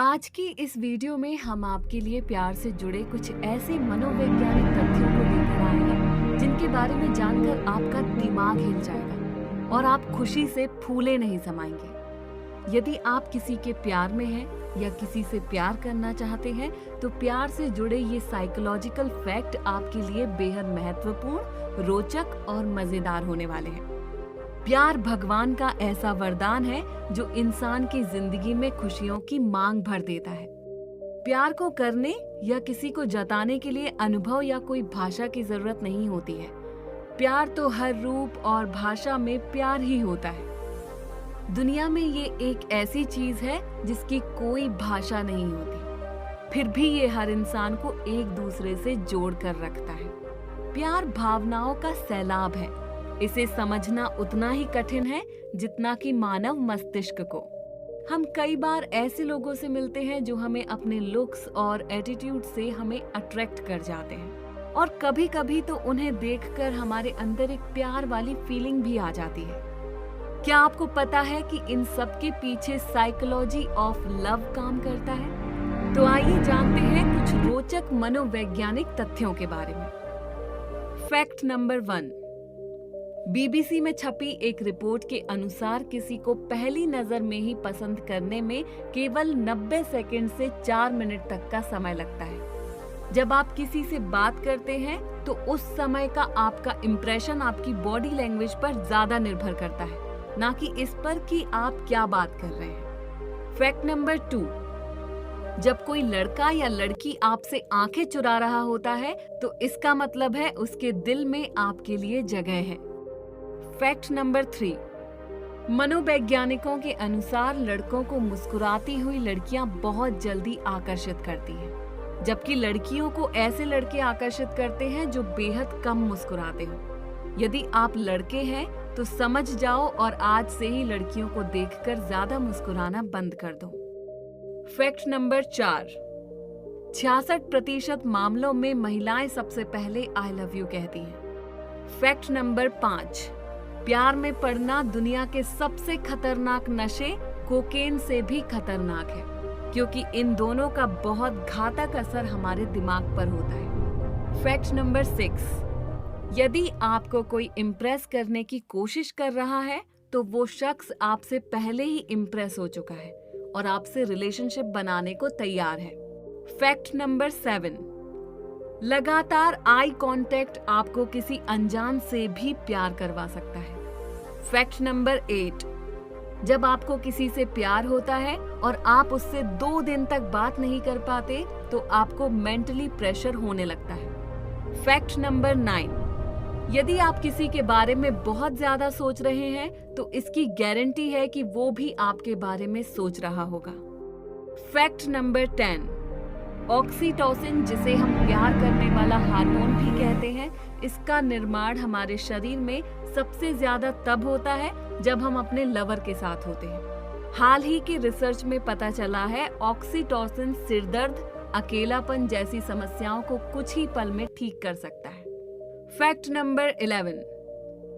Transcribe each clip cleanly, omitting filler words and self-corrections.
आज की इस वीडियो में हम आपके लिए प्यार से जुड़े कुछ ऐसे मनोवैज्ञानिक तथ्यों को लेकर आए हैं जिनके बारे में जानकर आपका दिमाग हिल जाएगा और आप खुशी से फूले नहीं समाएंगे। यदि आप किसी के प्यार में हैं या किसी से प्यार करना चाहते हैं तो प्यार से जुड़े ये साइकोलॉजिकल फैक्ट आपके लिए बेहद महत्वपूर्ण, रोचक और मजेदार होने वाले हैं। प्यार भगवान का ऐसा वरदान है जो इंसान की जिंदगी में खुशियों की मांग भर देता है। प्यार को करने या किसी को जताने के लिए अनुभव या कोई भाषा की जरूरत नहीं होती है। प्यार तो हर रूप और भाषा में प्यार ही होता है। दुनिया में ये एक ऐसी चीज है जिसकी कोई भाषा नहीं होती, फिर भी ये हर इंसान को एक दूसरे से जोड़ कर रखता है। प्यार भावनाओं का सैलाब है। इसे समझना उतना ही कठिन है जितना कि मानव मस्तिष्क को। हम कई बार ऐसे लोगों से मिलते हैं जो हमें अपने लुक्स और एटीट्यूड से हमें अट्रैक्ट कर जाते हैं, और कभी कभी तो उन्हें देखकर हमारे अंदर एक प्यार वाली फीलिंग भी आ जाती है। क्या आपको पता है कि इन सब के पीछे साइकोलॉजी ऑफ लव काम करता है? तो आइए जानते हैं कुछ रोचक मनोवैज्ञानिक तथ्यों के बारे में। Fact number 1। बीबीसी में छपी एक रिपोर्ट के अनुसार किसी को पहली नजर में ही पसंद करने में केवल 90 सेकंड से 4 मिनट तक का समय लगता है। जब आप किसी से बात करते हैं तो उस समय का आपका इंप्रेशन आपकी बॉडी लैंग्वेज पर ज्यादा निर्भर करता है, ना कि इस पर कि आप क्या बात कर रहे हैं। Fact number 2। जब कोई लड़का या लड़की आपसे आंखें चुरा रहा होता है तो इसका मतलब है उसके दिल में आपके लिए जगह है। Fact number 3। मनोवैज्ञानिकों के अनुसार लड़कों को मुस्कुराती हुई लड़कियां बहुत जल्दी आकर्षित करती हैं, जबकि लड़कियों को ऐसे लड़के आकर्षित करते हैं जो बेहद कम मुस्कुराते हो। यदि आप लड़के हैं तो समझ जाओ और आज से ही लड़कियों को देखकर ज्यादा मुस्कुराना बंद कर दो। Fact number 4। 66% मामलों में महिलाएं सबसे पहले आई लव यू कहती हैं। Fact number 5। प्यार में पड़ना दुनिया के सबसे खतरनाक नशे कोकेन से भी खतरनाक है, क्योंकि इन दोनों का बहुत घातक असर हमारे दिमाग पर होता है। Fact number 6। यदि आपको कोई इम्प्रेस करने की कोशिश कर रहा है तो वो शख्स आपसे पहले ही इम्प्रेस हो चुका है और आपसे रिलेशनशिप बनाने को तैयार है। Fact number 7। लगातार आई कांटेक्ट आपको किसी अनजान से भी प्यार करवा सकता है। Fact number 8। जब आपको किसी से प्यार होता है और आप उससे 2 दिन तक बात नहीं कर पाते तो आपको मेंटली प्रेशर होने लगता है। Fact number 9। यदि आप किसी के बारे में बहुत ज्यादा सोच रहे हैं तो इसकी गारंटी है कि वो भी आपके बारे में सोच रहा होगा। Fact number 10। ऑक्सीटोसिन, जिसे हम प्यार करने वाला हार्मोन भी कहते हैं, इसका निर्माण हमारे शरीर में सबसे ज्यादा तब होता है जब हम अपने लवर के साथ होते हैं। हाल ही की रिसर्च में पता चला है ऑक्सीटोसिन सिरदर्द, अकेलापन जैसी समस्याओं को कुछ ही पल में ठीक कर सकता है। Fact number 11।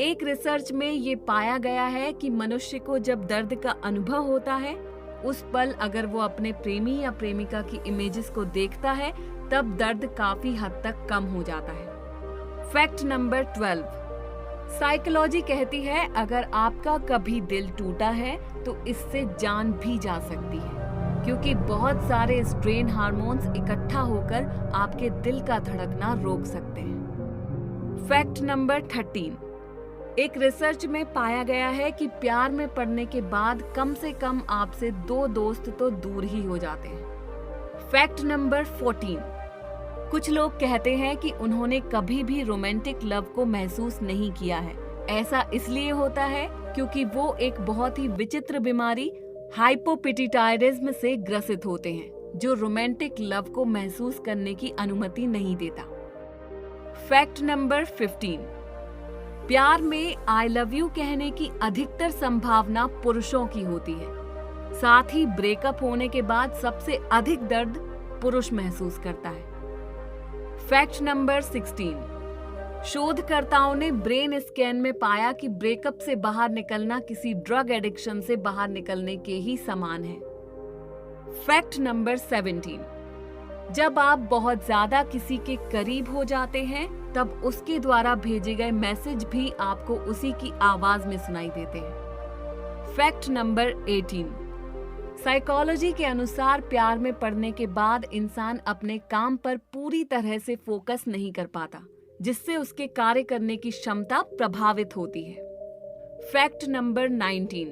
एक रिसर्च में ये पाया गया है कि मनुष्य को जब दर्द का अनुभव होता है उस पल अगर वो अपने प्रेमी या प्रेमिका की इमेजेस को देखता है तब दर्द काफी हद तक कम हो जाता है। Fact number 12। साइकोलॉजी कहती है अगर आपका कभी दिल टूटा है तो इससे जान भी जा सकती है, क्योंकि बहुत सारे स्ट्रेन हार्मोन्स इकट्ठा होकर आपके दिल का धड़कना रोक सकते हैं। Fact number 13। एक रिसर्च में पाया गया है कि प्यार में पड़ने के बाद कम से कम आपसे 2 दोस्त तो दूर ही हो जाते हैं। Fact number 14। कुछ लोग कहते हैं कि उन्होंने कभी भी रोमांटिक लव को महसूस नहीं किया है। ऐसा इसलिए होता है क्योंकि वो एक बहुत ही विचित्र बीमारी हाइपोपिट्यूटायरिज्म से ग्रसित होते हैं, जो रोमांटिक लव को महसूस करने की अनुमति नहीं देता। Fact number 15। प्यार में आई लव यू कहने की अधिकतर संभावना पुरुषों की होती है। साथ ही ब्रेकअप होने के बाद सबसे अधिक दर्द पुरुष महसूस करता है। Fact number 16। शोधकर्ताओं ने ब्रेन स्कैन में पाया कि ब्रेकअप से बाहर निकलना किसी ड्रग एडिक्शन से बाहर निकलने के ही समान है। फैक्ट नंबर 17, जब आप बहुत ज्यादा किसी के करीब हो जाते हैं तब उसके द्वारा भेजे गए मैसेज भी आपको उसी की आवाज में सुनाई देते हैं। फैक्ट नंबर 18, साइकोलॉजी के अनुसार प्यार में पड़ने के बाद इंसान अपने काम पर पूरी तरह से फोकस नहीं कर पाता, जिससे उसके कार्य करने की क्षमता प्रभावित होती है। फैक्ट नंबर 19,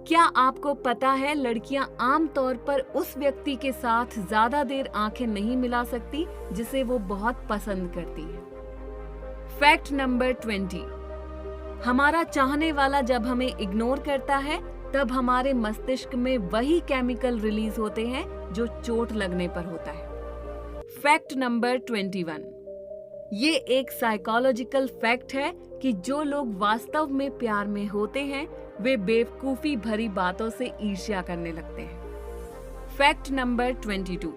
क्या आपको पता है लड़कियां आमतौर पर उस व्यक्ति के साथ ज्यादा देर आंखें नहीं मिला सकती जिसे वो बहुत पसंद करती है। फैक्ट नंबर 20, हमारा चाहने वाला जब हमें इग्नोर करता है तब हमारे मस्तिष्क में वही केमिकल रिलीज होते हैं जो चोट लगने पर होता है। फैक्ट नंबर 21, ये एक साइकोलॉजिकल फैक्ट है कि जो लोग वास्तव में प्यार में होते हैं वे बेवकूफी भरी बातों से ईर्ष्या करने लगते हैं। फैक्ट नंबर 22,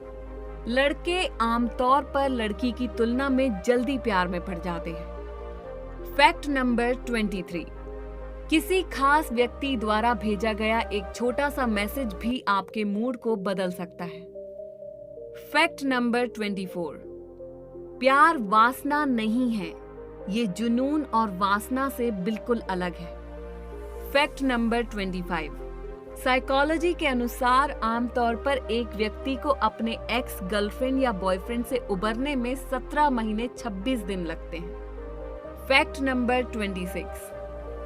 लड़के आमतौर पर लड़की की तुलना में जल्दी प्यार में पड़ जाते हैं। फैक्ट नंबर 23, किसी खास व्यक्ति द्वारा भेजा गया एक छोटा सा मैसेज भी आपके मूड को बदल सकता है। फैक्ट नंबर 24, प्यार वासना नहीं है, ये जुनून और वासना से बिल्कुल अलग है। फैक्ट नंबर 25, साइकोलॉजी के अनुसार आमतौर पर एक व्यक्ति को अपने एक्स गर्लफ्रेंड या बॉयफ्रेंड से उबरने में 17 महीने 26 दिन लगते हैं। फैक्ट नंबर 26,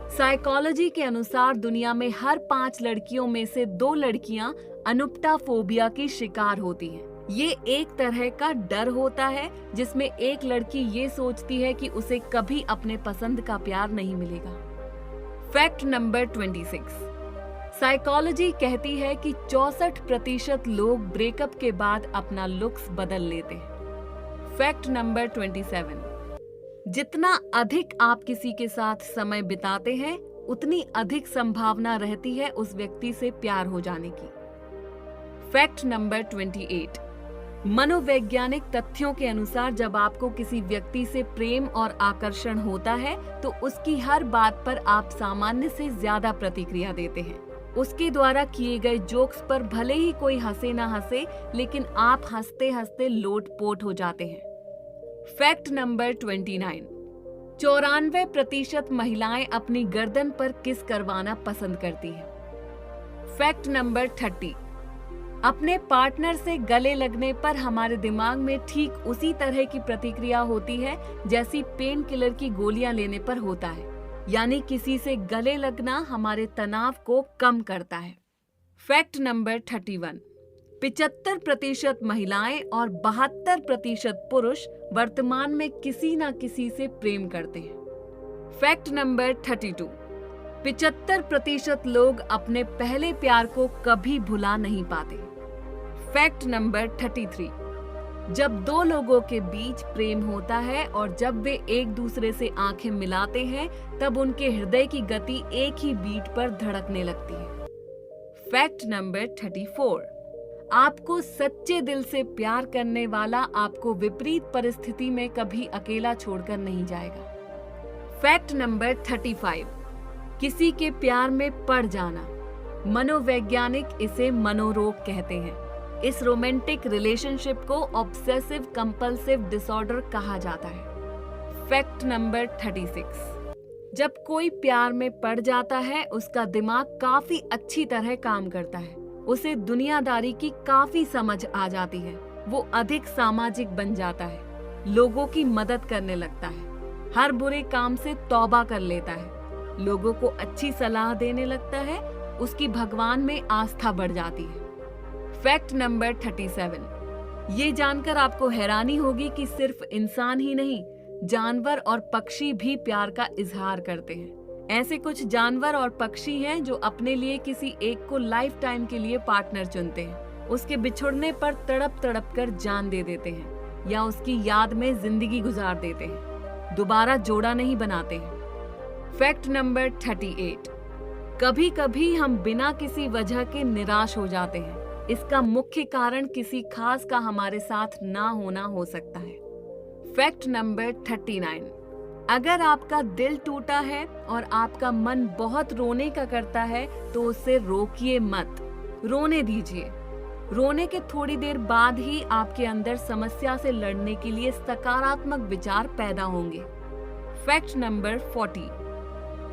साइकोलॉजी के अनुसार दुनिया में हर 5 लड़कियों में से 2 लड़कियां अनुप्टा फोबिया की शिकार होती हैं। ये एक तरह का डर होता है जिसमें एक लड़की ये सोचती है कि उसे कभी अपने पसंद का प्यार नहीं मिलेगा। फैक्ट नंबर 26, साइकोलॉजी कहती है कि 64% लोग ब्रेकअप के बाद अपना लुक्स बदल लेते हैं। फैक्ट नंबर 27, जितना अधिक आप किसी के साथ समय बिताते हैं उतनी अधिक संभावना रहती है उस व्यक्ति से प्यार हो जाने की। फैक्ट नंबर 28, मनोवैज्ञानिक तथ्यों के अनुसार जब आपको किसी व्यक्ति से प्रेम और आकर्षण होता है तो उसकी हर बात पर आप सामान्य से ज्यादा प्रतिक्रिया देते हैं। उसके द्वारा किए गए जोक्स पर भले ही कोई हंसे ना हंसे, लेकिन आप हंसते हंसते लोटपोट हो जाते हैं। फैक्ट नंबर 29, 94% महिलाएं अपनी गर्दन पर किस करवाना पसंद करती हैं। फैक्ट नंबर 30, अपने पार्टनर से गले लगने पर हमारे दिमाग में ठीक उसी तरह की प्रतिक्रिया होती है जैसी पेन किलर की गोलियां लेने पर होता है, यानी किसी से गले लगना हमारे तनाव को कम करता है। फैक्ट नंबर 31, 75% महिलाएं और 72% पुरुष वर्तमान में किसी न किसी से प्रेम करते हैं। फैक्ट नंबर 32, 75% लोग अपने पहले प्यार को कभी भुला नहीं पाते। फैक्ट नंबर 33, जब 2 लोगों के बीच प्रेम होता है और जब वे एक दूसरे से आंखें मिलाते हैं तब उनके हृदय की गति एक ही बीट पर धड़कने लगती है। फैक्ट नंबर 34, आपको सच्चे दिल से प्यार करने वाला आपको विपरीत परिस्थिति में कभी अकेला छोड़कर नहीं जाएगा। फैक्ट नंबर 35, किसी के प्यार में पड़ जाना, मनोवैज्ञानिक इसे मनोरोग कहते हैं। इस रोमांटिक रिलेशनशिप को ऑब्सेसिव कंपल्सिव डिसऑर्डर कहा जाता है। फैक्ट नंबर 36, जब कोई प्यार में पड़ जाता है उसका दिमाग काफी अच्छी तरह काम करता है, उसे दुनियादारी की काफी समझ आ जाती है, वो अधिक सामाजिक बन जाता है, लोगों की मदद करने लगता है, हर बुरे काम से तौबा कर लेता है, लोगों को अच्छी सलाह देने लगता है, उसकी भगवान में आस्था बढ़ जाती है। फैक्ट नंबर 37, ये जानकर आपको हैरानी होगी कि सिर्फ इंसान ही नहीं, जानवर और पक्षी भी प्यार का इजहार करते हैं। ऐसे कुछ जानवर और पक्षी हैं जो अपने लिए किसी एक को लाइफ टाइम के लिए पार्टनर चुनते हैं, उसके बिछुड़ने पर तड़प तड़प कर जान दे देते हैं या उसकी याद में जिंदगी गुजार देते हैं, दोबारा जोड़ा नहीं बनाते हैं। फैक्ट नंबर 38, कभी कभी हम बिना किसी वजह के निराश हो जाते हैं, इसका मुख्य कारण किसी खास का हमारे साथ ना होना हो सकता है। फैक्ट नंबर 39, अगर आपका दिल टूटा है और आपका मन बहुत रोने का करता है तो उसे रोकिए मत, रोने दीजिए। रोने के थोड़ी देर बाद ही आपके अंदर समस्या से लड़ने के लिए सकारात्मक विचार पैदा होंगे। Fact number 40।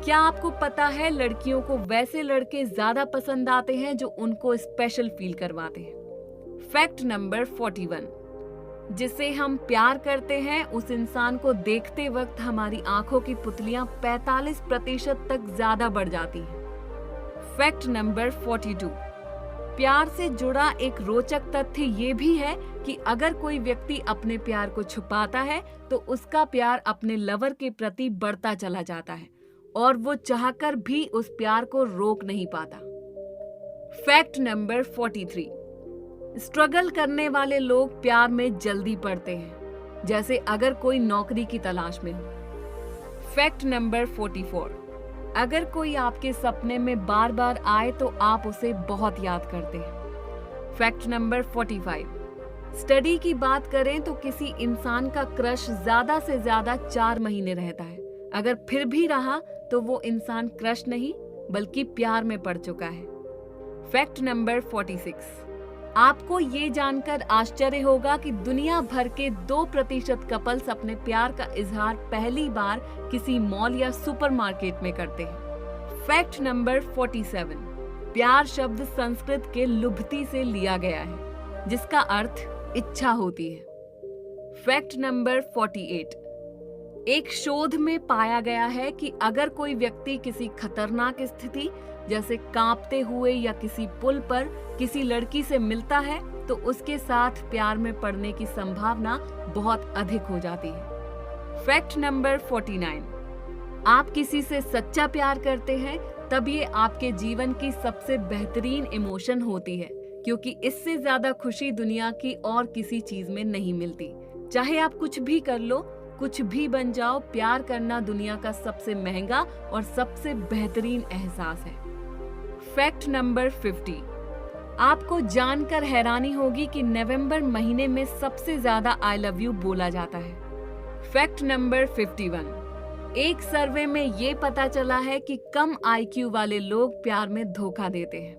क्या आपको पता है लड़कियों को वैसे लड़के ज्यादा पसंद आते हैं जो उनको स्पेशल फील करवाते हैं। Fact number 41। जिसे हम प्यार करते हैं उस इंसान को देखते वक्त हमारी आंखों की पुतलियां 45% तक ज्यादा बढ़ जाती हैं। Fact number 42। प्यार से जुड़ा एक रोचक तथ्य ये भी है कि अगर कोई व्यक्ति अपने प्यार को छुपाता है तो उसका प्यार अपने लवर के प्रति बढ़ता चला जाता है और वो चाहकर भी उस प्यार को रोक नहीं पाता। Fact number 43। स्ट्रगल करने वाले लोग प्यार में जल्दी पड़ते हैं, जैसे अगर कोई नौकरी की तलाश में हो। Fact number 44। अगर कोई आपके सपने में बार बार आए तो आप उसे बहुत याद करते हैं। Fact number 45। स्टडी की बात करें तो किसी इंसान का क्रश ज्यादा से ज्यादा 4 महीने रहता है। अगर फिर भी रहा तो वो इंसान क्रश नहीं बल्कि प्यार में पड़ चुका है। Fact number 46। आपको ये जानकर आश्चर्य होगा कि दुनिया भर के 2% कपल्स अपने प्यार का इजहार पहली बार किसी मॉल या सुपरमार्केट में करते हैं। Fact number 47। प्यार शब्द संस्कृत के लुभती से लिया गया है, जिसका अर्थ इच्छा होती है। Fact number 48। एक शोध में पाया गया है कि अगर कोई व्यक्ति किसी खतरनाक स्थिति जैसे कांपते हुए या किसी पुल पर किसी लड़की से मिलता है तो उसके साथ प्यार में पड़ने की संभावना बहुत अधिक हो जाती है। Fact number 49। आप किसी से सच्चा प्यार करते हैं तब ये आपके जीवन की सबसे बेहतरीन इमोशन होती है, क्योंकि इससे ज्यादा खुशी दुनिया की और किसी चीज में नहीं मिलती। चाहे आप कुछ भी कर लो, कुछ भी बन जाओ, प्यार करना दुनिया का सबसे महंगा और सबसे बेहतरीन एहसास है। Fact number 50। आपको जानकर हैरानी होगी कि नवंबर महीने में सबसे ज्यादा आई लव यू बोला जाता है। Fact number 51। एक सर्वे में ये पता चला है कि कम IQ वाले लोग प्यार में धोखा देते हैं।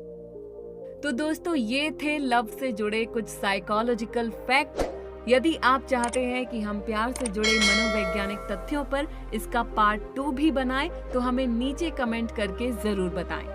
तो दोस्तों, ये थे लव से जुड़े कुछ साइकोलॉजिकल फैक्ट। यदि आप चाहते हैं कि हम प्यार से जुड़े मनोवैज्ञानिक तथ्यों पर इसका पार्ट 2 भी बनाएं तो हमें नीचे कमेंट करके जरूर बताएं।